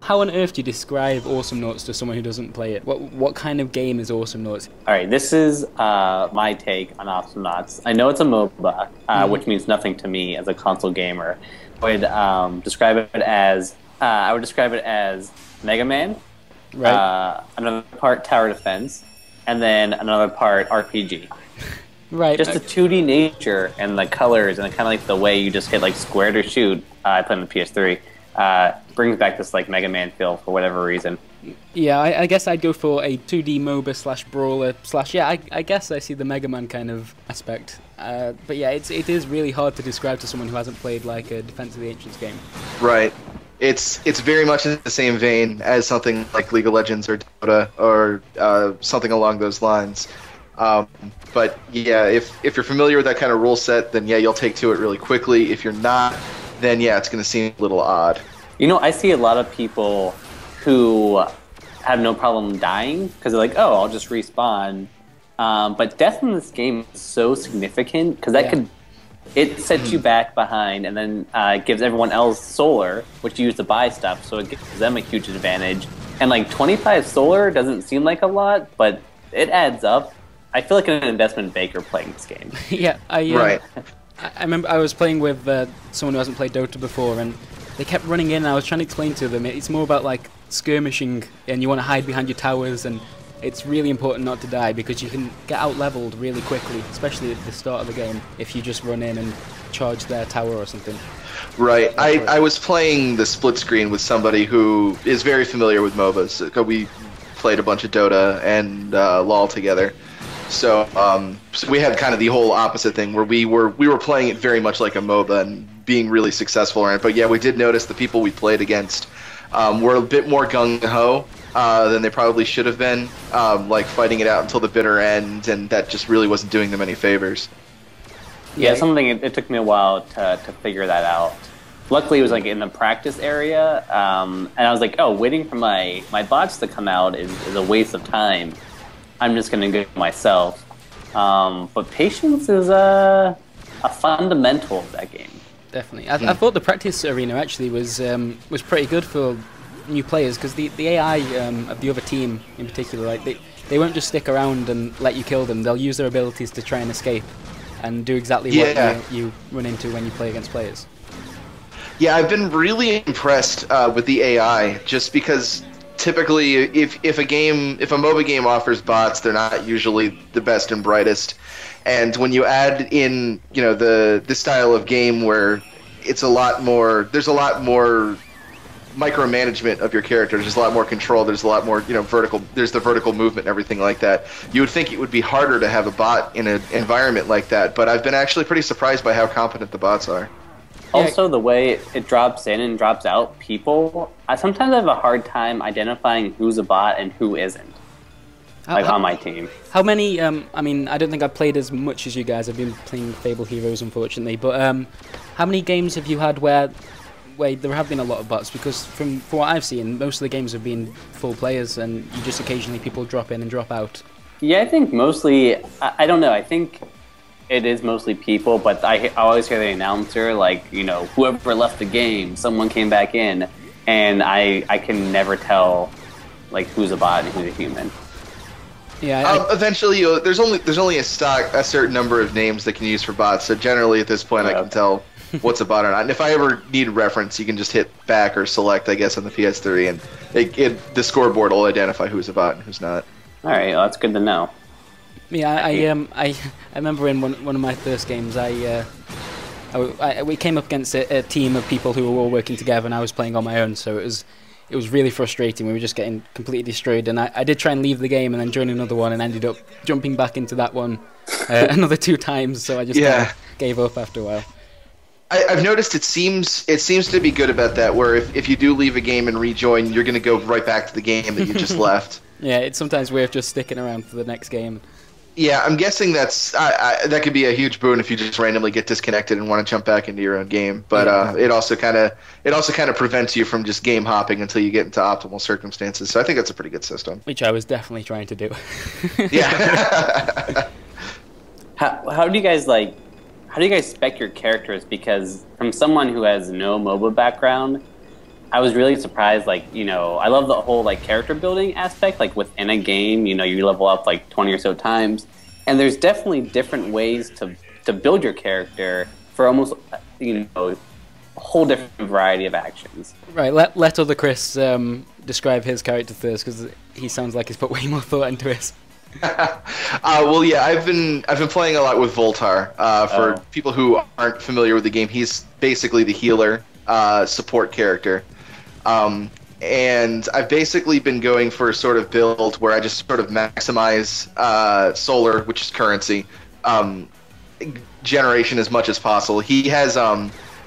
how on earth do you describe Awesomenauts to someone who doesn't play it? What kind of game is Awesomenauts? All right, this is my take on Awesomenauts. I know it's a MOBA, which means nothing to me as a console gamer. I would describe it as Mega Man, Right. another part tower defense, and then another part RPG. Right. Just the 2D nature and the colors and kind of like the way you just hit like square to shoot. I play on the PS3. Brings back this like Mega Man feel for whatever reason. Yeah, I guess I'd go for a 2D MOBA slash brawler slash. Yeah, I guess I see the Mega Man kind of aspect. But yeah, it is really hard to describe to someone who hasn't played like a Defense of the Ancients game. Right. It's very much in the same vein as something like League of Legends or Dota or something along those lines. But yeah, if you're familiar with that kind of rule set, then yeah, you'll take to it really quickly. If you're not, then yeah, it's going to seem a little odd. You know, I see a lot of people who have no problem dying because they're like, oh, I'll just respawn. But death in this game is so significant because it sets you back behind and then gives everyone else solar, which you use to buy stuff, so it gives them a huge advantage. And like 25 solar doesn't seem like a lot, but it adds up. I feel like an investment banker playing this game. Yeah, Right. I remember I was playing with someone who hasn't played Dota before, and they kept running in, and I was trying to explain to them it's more about like skirmishing, and you want to hide behind your towers, and it's really important not to die because you can get out-leveled really quickly, especially at the start of the game, if you just run in and charge their tower or something. Right. I was playing the split screen with somebody who is very familiar with MOBAs. We played a bunch of Dota and LoL together. So we had kind of the whole opposite thing where we were playing it very much like a MOBA and being really successful in it. But yeah, we did notice the people we played against were a bit more gung-ho than they probably should have been, like fighting it out until the bitter end, and that just really wasn't doing them any favors. Yeah, it took me a while to figure that out. Luckily, it was like in the practice area, and I was like, oh, waiting for my bots to come out is a waste of time. I'm just going to go myself. But patience is a fundamental of that game. Definitely. I thought the practice arena actually was pretty good for new players because the AI of the other team in particular, like they won't just stick around and let you kill them. They'll use their abilities to try and escape and do exactly what you run into when you play against players. Yeah, I've been really impressed with the AI just because typically if a MOBA game offers bots, they're not usually the best and brightest. And when you add in, this style of game where there's a lot more micromanagement of your characters, there's a lot more control, there's a lot more, there's the vertical movement and everything like that. You would think it would be harder to have a bot in an environment like that, but I've been actually pretty surprised by how competent the bots are. Also, the way it drops in and drops out people, I sometimes have a hard time identifying who's a bot and who isn't. On my team. How many, I mean, I don't think I've played as much as you guys. I've been playing Fable Heroes, unfortunately. But how many games have you had where there have been a lot of bots? Because from what I've seen, most of the games have been full players, and you just occasionally people drop in and drop out. Yeah, I think mostly, I don't know, I think it is mostly people, but I always hear the announcer, like, whoever left the game, someone came back in, and I can never tell, like, who's a bot and who's a human. Yeah. Eventually, there's only a certain number of names that can use for bots. So generally, at this point, I can tell what's a bot or not. And if I ever need reference, you can just hit back or select, I guess, on the PS3, and the scoreboard will identify who's a bot and who's not. All right, well, that's good to know. Yeah, I remember in one of my first games, we came up against a team of people who were all working together, and I was playing on my own, so it was really frustrating. We were just getting completely destroyed, and I did try and leave the game and then join another one, and ended up jumping back into that one another 2 times. So I just gave up after a while. I've noticed it seems to be good about that, where if you do leave a game and rejoin, you're going to go right back to the game that you just left. Yeah, it's sometimes worth just sticking around for the next game. Yeah, I'm guessing that could be a huge boon if you just randomly get disconnected and want to jump back into your own game. But it also kind of prevents you from just game hopping until you get into optimal circumstances. So I think that's a pretty good system. Which I was definitely trying to do. Yeah. How do you guys spec your characters? Because from someone who has no MOBA background, I was really surprised. Like, I love the whole like character building aspect. Like within a game, you level up like 20 or so times, and there's definitely different ways to build your character for almost a whole different variety of actions. Right. Let other Chris describe his character first, because he sounds like he's put way more thought into it. Well, yeah, I've been playing a lot with Voltar. For people who aren't familiar with the game, he's basically the healer support character. And I've basically been going for a sort of build where I just sort of maximize solar, which is currency, generation as much as possible. He has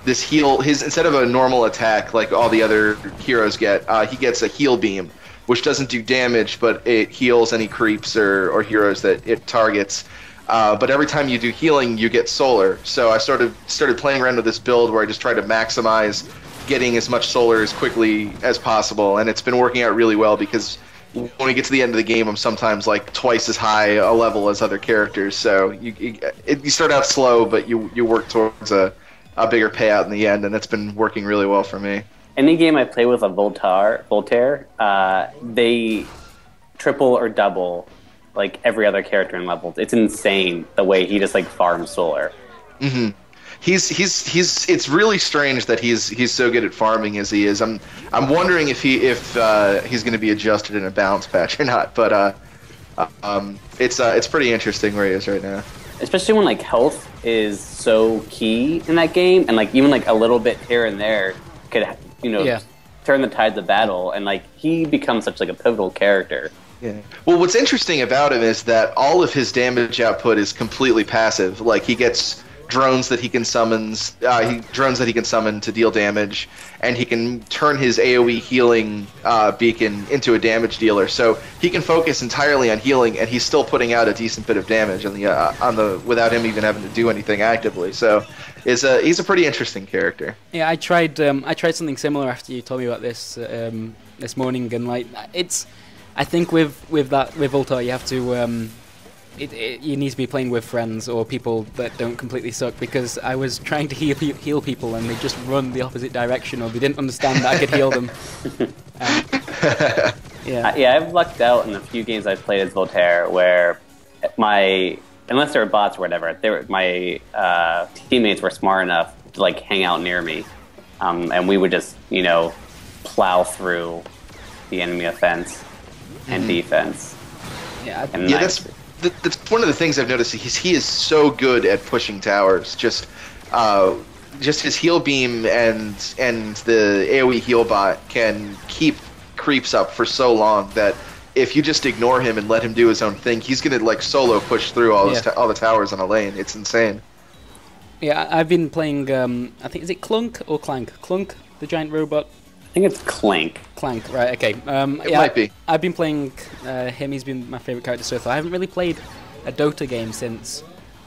this heal. Instead of a normal attack like all the other heroes get, he gets a heal beam, which doesn't do damage, but it heals any creeps or heroes that it targets. But every time you do healing, you get solar. So I started playing around with this build where I just try to maximize getting as much solar as quickly as possible, and it's been working out really well because when we get to the end of the game, I'm sometimes like twice as high a level as other characters. So you start out slow, but you work towards a bigger payout in the end, and it's been working really well for me. Any game I play with a Voltaire, they triple or double like every other character in levels. It's insane the way he just like farms solar. Mm-hmm. He's it's really strange that he's so good at farming as he is. I'm wondering if he's going to be adjusted in a balance patch or not. But it's pretty interesting where he is right now. Especially when like health is so key in that game, and like even like a little bit here and there could turn the tides of battle, and like he becomes such like a pivotal character. Yeah. Well, what's interesting about him is that all of his damage output is completely passive. Like he gets drones that he can summon to deal damage, and he can turn his AoE healing beacon into a damage dealer. So he can focus entirely on healing, and he's still putting out a decent bit of damage on the without him even having to do anything actively. So he's a pretty interesting character. Yeah, I tried something similar after you told me about this this morning, and like I think with Voltar you have to. You need to be playing with friends or people that don't completely suck, because I was trying to heal people and they just run the opposite direction, or they didn't understand that I could heal them. Yeah, I've lucked out in a few games I've played as Voltaire where unless they were bots or whatever, my teammates were smart enough to like hang out near me, and we would just plow through the enemy offense and defense. That's one of the things I've noticed. He is so good at pushing towers. Just his heal beam and the AoE heal bot can keep creeps up for so long that if you just ignore him and let him do his own thing, he's gonna like solo push through all the towers on a lane. It's insane. Yeah, I've been playing. I think is it Clunk or Clank? Clunk, the giant robot. I think it's Clank. Clank, right? Okay. It might be. I've been playing him. He's been my favorite character so far. I haven't really played a Dota game since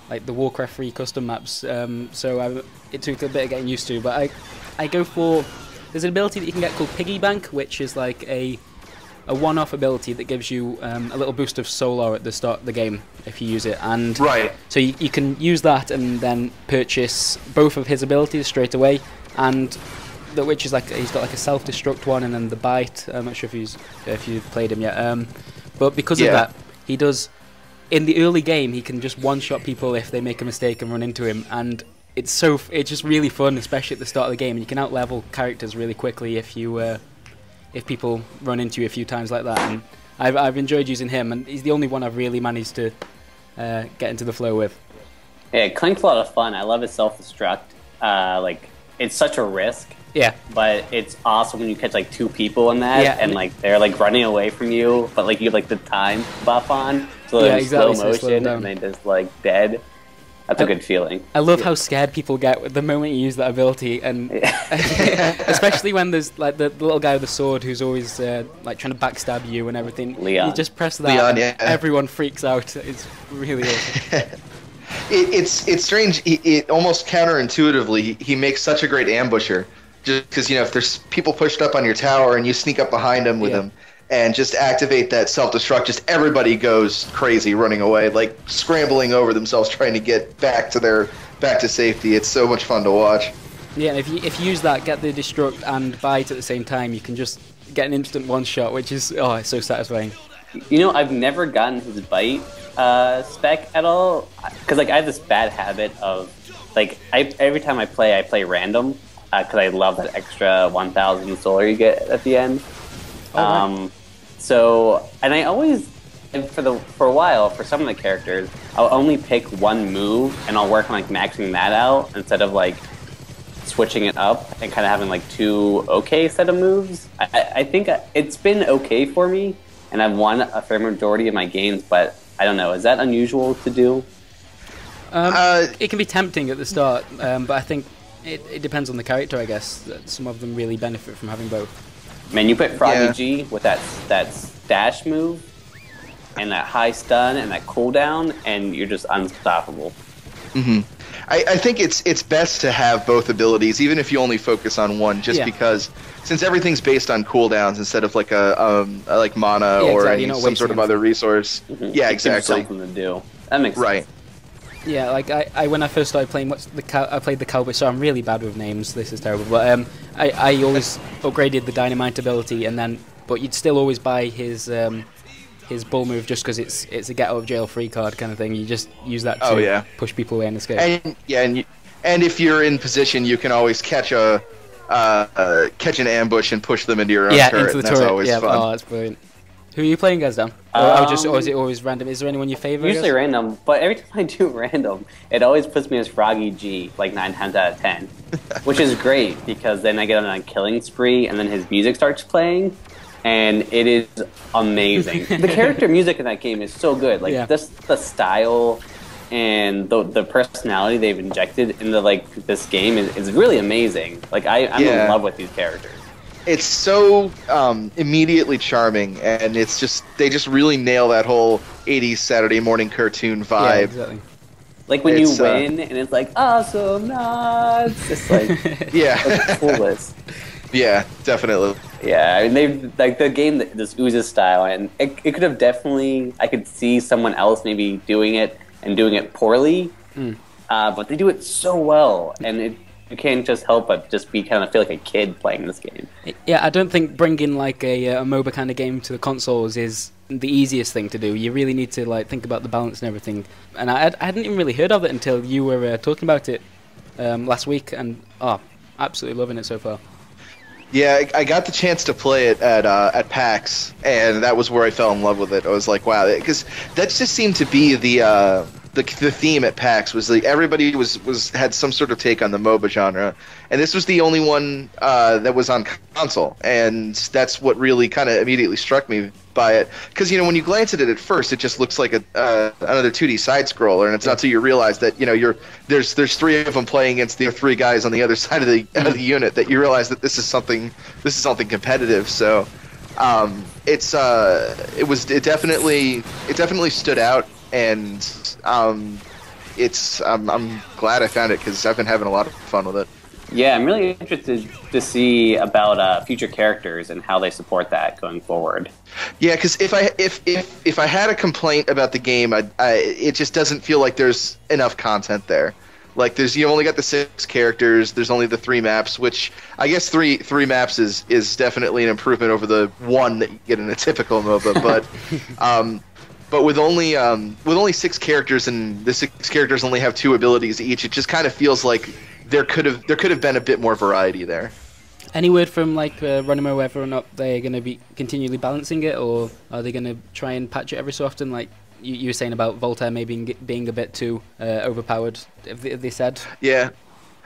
like the Warcraft 3 custom maps. So it took a bit of getting used to. But I go for there's an ability that you can get called Piggy Bank, which is like a one-off ability that gives you a little boost of solar at the start of the game if you use it. And so you can use that and then purchase both of his abilities straight away, and which is like he's got like a self-destruct one, and then the bite. I'm not sure if you've played him yet. But because of that, he does in the early game he can just one-shot people if they make a mistake and run into him, and it's just really fun, especially at the start of the game. And you can out-level characters really quickly if people run into you a few times like that. And I've enjoyed using him, and he's the only one I've really managed to get into the flow with. Yeah, Clink's a lot of fun. I love his self-destruct. It's such a risk. Yeah, but it's awesome when you catch like two people in that, and like they're like running away from you, but like you have like the time buff on, so they're in slow motion and they just like dead. That's a good feeling. I love how scared people get the moment you use that ability, and especially when there's like the little guy with the sword who's always like trying to backstab you and everything. Leon. You just press that, and everyone freaks out. It's really awesome. It's strange. It almost counterintuitively, he makes such a great ambusher. Just because, if there's people pushed up on your tower and you sneak up behind them with them and just activate that self-destruct, just everybody goes crazy running away, like scrambling over themselves trying to get back to safety. It's so much fun to watch. Yeah, if you use that, get the destruct and bite at the same time, you can just get an instant one shot, which is it's so satisfying. You know, I've never gotten his bite spec at all because like I have this bad habit of like every time I play random because I love that extra 1,000 solar you get at the end. Right. So and I always for a while for some of the characters I'll only pick one move and I'll work on like maxing that out instead of like switching it up and kind of having like two okay set of moves. I think it's been okay for me, and I've won a fair majority of my games, but I don't know. Is that unusual to do? It can be tempting at the start, but I think it depends on the character, I guess. Some of them really benefit from having both. Man, you put Froggy G with that dash move, and that high stun, and that cooldown, and you're just unstoppable. Mm-hmm. I think it's best to have both abilities, even if you only focus on one, just because since everything's based on cooldowns instead of like like mana or some sort of other resource. Mm-hmm. Yeah, exactly. Something to do. That makes sense. Yeah, like I when I first started playing, I played the Cowboy, so I'm really bad with names. This is terrible, but I always upgraded the Dynamite ability, but you'd still always buy his bull move just because it's a get out of jail free card kind of thing. You just use that to push people away and escape. And if you're in position, you can always catch an ambush and push them into your own turret. Into the turret. That's always fun. Oh, that's brilliant. Who are you playing as, Dan? Or is it always random? Is there anyone you favour? Usually random, but every time I do random, it always puts me as Froggy G, like 9 times out of 10. Which is great, because then I get on a killing spree, and then his music starts playing, and it is amazing. The character music in that game is so good. Like, the style and the personality they've injected into, like, this game is really amazing. Like, I'm in love with these characters. It's so immediately charming, and they just really nail that whole 80s Saturday morning cartoon vibe. Yeah, exactly. Like when you win, and it's like, Awesomenauts! It's like, the coolest. Yeah, definitely. Yeah, I mean, they've, like, the game that just oozes style, and it could have definitely, I could see someone else maybe doing it, and doing it poorly, but they do it so well, and you can't just help but just feel like a kid playing this game. Yeah, I don't think bringing like a MOBA kind of game to the consoles is the easiest thing to do. You really need to like think about the balance and everything. And I hadn't even really heard of it until you were talking about it last week, and absolutely loving it so far. Yeah, I got the chance to play it at PAX, and that was where I fell in love with it. I was like, wow, because that just seemed to be the theme at PAX was like everybody had some sort of take on the MOBA genre, and this was the only one that was on console, and that's what really kind of immediately struck me by it. Because when you glance at it at first, it just looks like another 2D side scroller, and it's not until you realize that there's three of them playing against the three guys on the other side of the unit that you realize that this is something competitive. So it definitely stood out. And I'm glad I found it because I've been having a lot of fun with it. Yeah, I'm really interested to see about future characters and how they support that going forward. Yeah, because if I had a complaint about the game, it just doesn't feel like there's enough content there. Like you only got the 6 characters. There's only the 3 maps, which I guess three maps is definitely an improvement over the 1 that you get in a typical MOBA, but. But with only 6 characters, and the 6 characters only have 2 abilities each, it just kind of feels like there could have been a bit more variety there. Any word from like Runimo whether or not they're going to be continually balancing it, or are they going to try and patch it every so often? Like you were saying about Voltaire maybe being a bit too overpowered. Have they said? Yeah.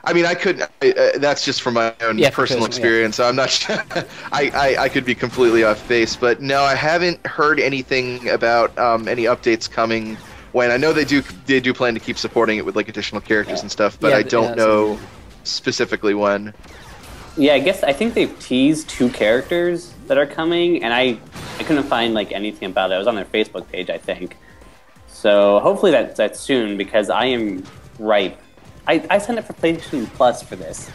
I mean, that's just from my own personal experience. So I'm not sure. I could be completely off base, but no, I haven't heard anything about any updates coming. When I know they do plan to keep supporting it with like additional characters and stuff, but I don't know specifically when. Yeah, I think they've teased 2 characters that are coming, and I couldn't find like anything about it. It was on their Facebook page, I think. So hopefully that's soon, because I am ripe. I signed up for PlayStation Plus for this.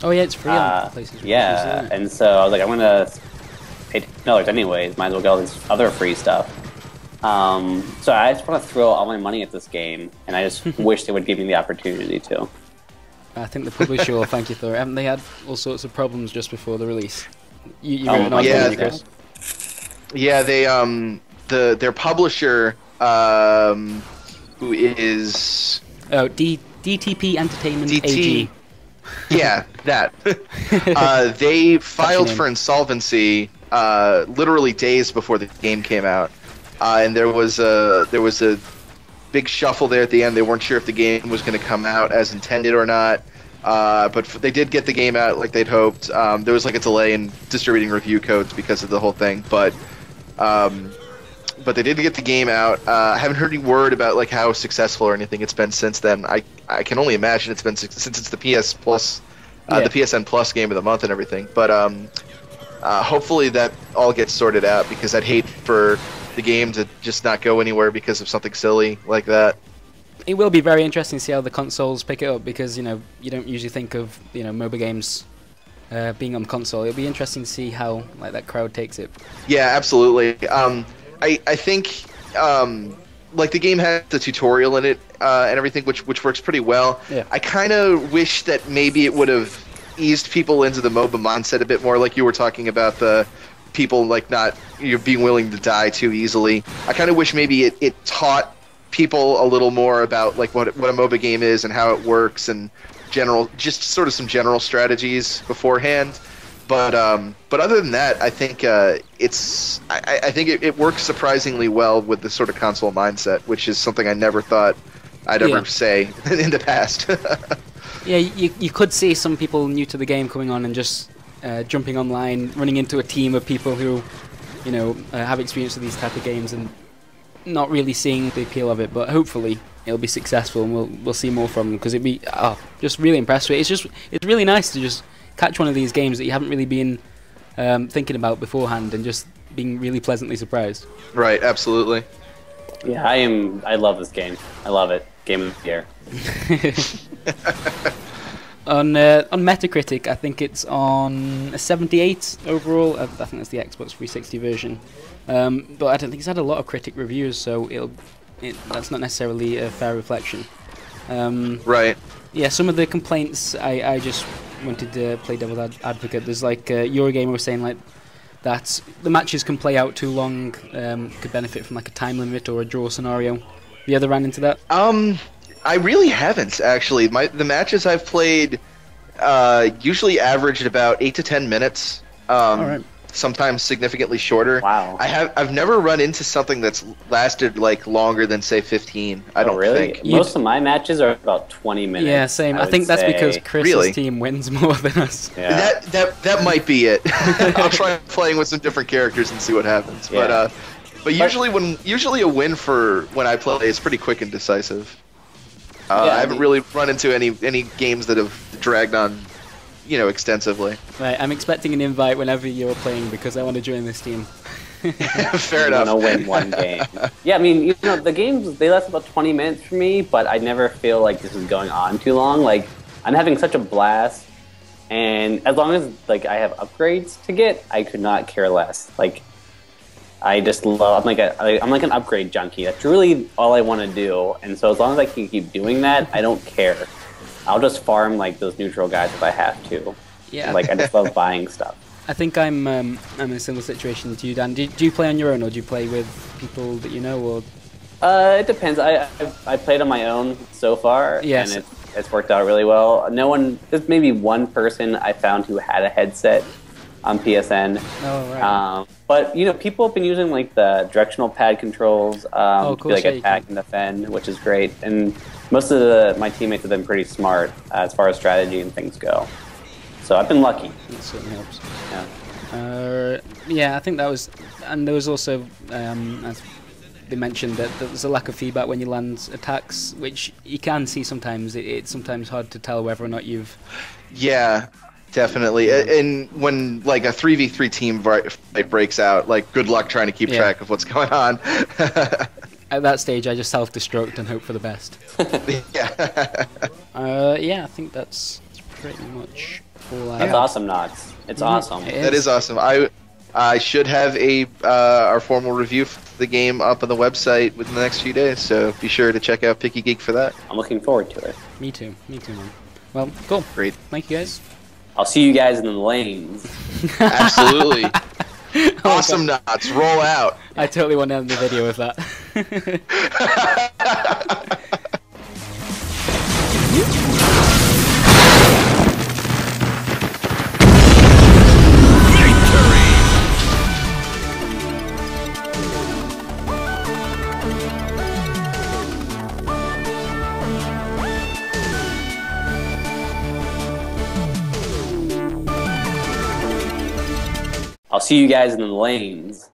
Oh yeah, it's free on PlayStation Plus. Yeah, and so I was like, I'm gonna pay $10 anyways. Might as well get all this other free stuff. So I just want to throw all my money at this game, and I just wish they would give me the opportunity to. I think the publisher will thank you for it. Haven't they had all sorts of problems just before the release? You Oh, wrote an article, yeah, didn't you, Chris? Yeah, they their publisher who is Oh, DTP Entertainment DT. AG. Yeah, that. They filed for insolvency literally days before the game came out, and there was a big shuffle there at the end. They weren't sure if the game was going to come out as intended or not, but they did get the game out like they'd hoped. There was like a delay in distributing review codes because of the whole thing, but they did get the game out. I haven't heard any word about like how successful or anything it's been since then. I can only imagine it's been since it's the PS Plus, the PSN Plus game of the month and everything. But hopefully that all gets sorted out, because I'd hate for the game to just not go anywhere because of something silly like that. It will be very interesting to see how the consoles pick it up, because you don't usually think of MOBA games being on console. It'll be interesting to see how like that crowd takes it. Yeah, absolutely. I think like the game has the tutorial in it and everything, which works pretty well. Yeah. I kind of wish that maybe it would have eased people into the MOBA mindset a bit more, like you were talking about the people like not being willing to die too easily. I kind of wish maybe it taught people a little more about like what a MOBA game is and how it works, and just sort of some general strategies beforehand. But other than that, I think I think it works surprisingly well with the sort of console mindset, which is something I never thought I'd ever say in the past. Yeah, you could see some people new to the game coming on and just jumping online, running into a team of people who have experience with these type of games and not really seeing the appeal of it. But hopefully it'll be successful and we'll see more from them, because it'd be just really impressed with it. It's really nice to just catch one of these games that you haven't really been thinking about beforehand and just being really pleasantly surprised. Right, absolutely. Yeah, I love this game. I love it. Game of the year. On Metacritic, I think it's on a 78 overall. I think that's the Xbox 360 version. But I don't think it's had a lot of critic reviews, so that's not necessarily a fair reflection. Right. Yeah, some of the complaints, I just wanted to play devil's advocate. There's like Eurogamer was saying like that the matches can play out too long, could benefit from like a time limit or a draw scenario. Have you ever ran into that? I really haven't, actually. The matches I've played usually averaged about 8 to 10 minutes. All right. Sometimes significantly shorter. Wow. I've never run into something that's lasted like longer than say 15. I don't really think. Most of my matches are about 20 minutes. Yeah, same. I think that's because Chris's team wins more than us. Yeah. That might be it. I'll try playing with some different characters and see what happens. Yeah. But usually a win for when I play is pretty quick and decisive. I haven't really run into any games that have dragged on, extensively. Right, I'm expecting an invite whenever you're playing because I want to join this team. Fair enough. I want to win one game. Yeah, I mean, the games, they last about 20 minutes for me, but I never feel like this is going on too long. Like, I'm having such a blast, and as long as like I have upgrades to get, I could not care less. Like, I just love. I'm like an upgrade junkie. That's really all I want to do. And so as long as I can keep doing that, I don't care. I'll just farm like those neutral guys if I have to. Yeah. Like I just love buying stuff. I think I'm in a similar situation to you, Dan. Do you play on your own, or do you play with people that you know, or? It depends. I played on my own so far, yes. And it's worked out really well. There's maybe one person I found who had a headset on PSN. Oh, right. But people have been using like the directional pad controls cool. to like attack and defend, which is great. And most of my teammates have been pretty smart as far as strategy and things go. So I've been lucky. That certainly helps. Yeah. Yeah, I think that was, and there was also, as they mentioned, that there's a lack of feedback when you land attacks, which you can see sometimes. It's sometimes hard to tell whether or not you've. Yeah. Definitely, and when like a 3v3 team fight breaks out, like good luck trying to keep track of what's going on. At that stage, I just self-destruct and hope for the best. Yeah, I think that's pretty much all I have. That's Awesomenauts. It's awesome. That is awesome. I should have our formal review for the game up on the website within the next few days, so be sure to check out Piki Geek for that. I'm looking forward to it. Me too, man. Well, cool. Great. Thank you, guys. I'll see you guys in the lanes. Absolutely. Oh, Awesomenauts, roll out. I totally want to end the video with that. I'll see you guys in the lanes.